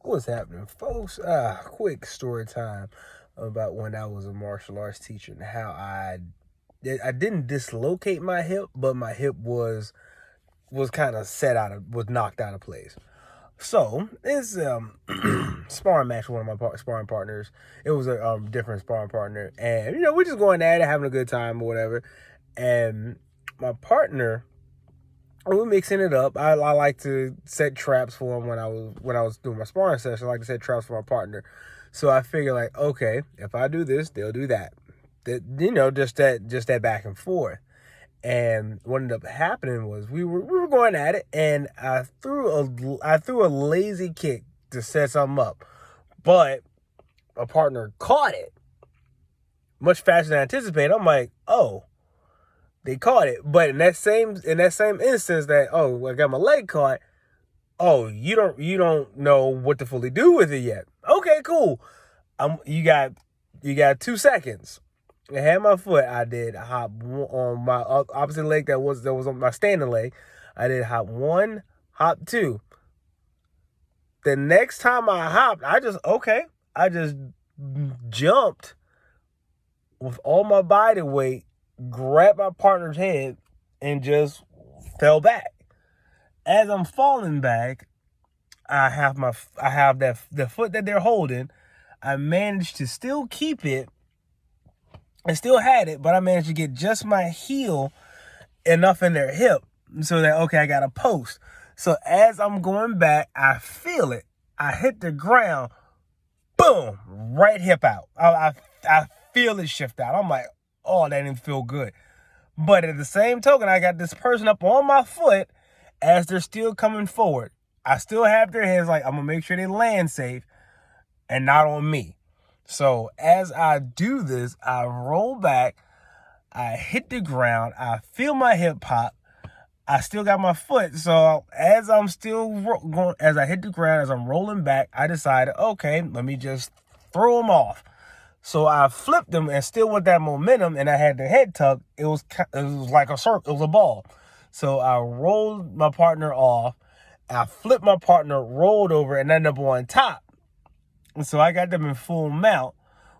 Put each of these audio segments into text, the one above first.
What's happening, folks? Quick story time about when I was a martial arts teacher and how I didn't dislocate my hip, but my hip was kind of was knocked out of place. So it's sparring match with one of my sparring partners. It was a different sparring partner, and we're just going at it, having a good time or whatever. And my partner, we're mixing it up. I like to set traps for him when I was doing my sparring session. I like to set traps for my partner. So I figure like, okay, if I do this, they'll do that. Just that back and forth. And what ended up happening was we were going at it, and I threw a lazy kick to set something up, but my partner caught it much faster than I anticipated. I'm like, oh, they caught it, but in that same instance that, oh, I got my leg caught. Oh, you don't know what to fully do with it yet. Okay, cool. You got 2 seconds. I had my foot. I did hop on my opposite leg that was on my standing leg. I did hop 1, hop 2. The next time I hopped, I just jumped with all my body weight, grabbed my partner's head, and just fell back. As I'm falling back, I have the foot that they're holding. I managed to still keep it. I still had it, but I managed to get just my heel enough in their hip so that, okay, I got a post. So as I'm going back, I feel it. I hit the ground. Boom! Right hip out. I feel it shift out. I'm like, oh, that didn't feel good. But at the same token, I got this person up on my foot as they're still coming forward. I still have their hands like, I'm going to make sure they land safe and not on me. So as I do this, I roll back, I hit the ground, I feel my hip pop, I still got my foot. So as I'm still as I hit the ground, as I'm rolling back, I decided, okay, let me just throw them off. So I flipped them, and still with that momentum, and I had the head tucked, it was like a circle, it was a ball. So I rolled my partner off, I flipped my partner, rolled over, and ended up on top. And so I got them in full mount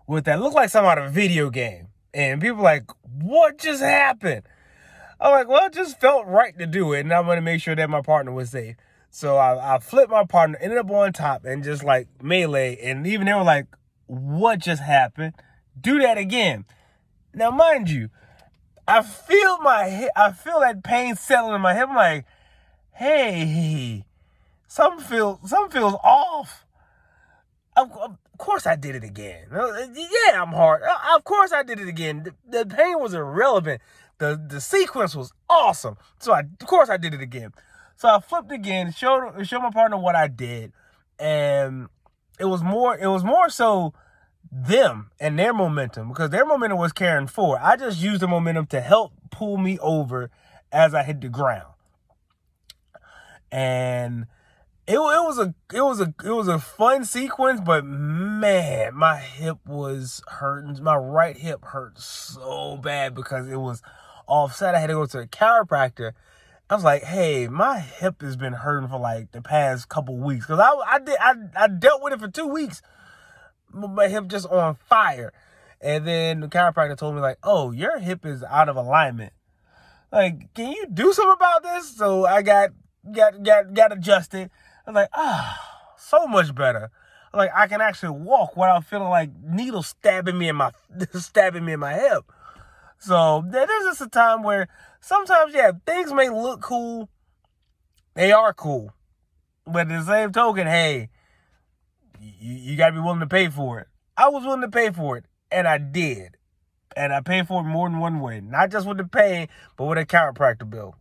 with that. Looked like something out of a video game. And people were like, what just happened? I'm like, well, it just felt right to do it. And I'm going to make sure that my partner was safe. So I flipped my partner, ended up on top, and just like melee. And even they were like, what just happened? Do that again. Now, mind you, I feel that pain settling in my hip. I'm like, hey, something feels off. Of course I did it again. Yeah, I'm hard. Of course I did it again. The pain was irrelevant. The sequence was awesome. So of course I did it again. So I flipped again, showed my partner what I did, and it was more so them and their momentum, because their momentum was carrying forward. I just used the momentum to help pull me over as I hit the ground. And it was a fun sequence, but man, my hip was hurting. My right hip hurt so bad because it was offset. I had to go to a chiropractor. I was like, hey, my hip has been hurting for like the past couple weeks, because I dealt with it for 2 weeks. My hip just on fire. And then the chiropractor told me like, oh, your hip is out of alignment. Like, can you do something about this? So I got adjusted. I was like, so much better. Like, I can actually walk without feeling like needles stabbing me in my hip. So there's just a time where sometimes, yeah, things may look cool. They are cool. But at the same token, hey, you got to be willing to pay for it. I was willing to pay for it, and I did. And I paid for it more than one way. Not just with the pain, but with a chiropractor bill.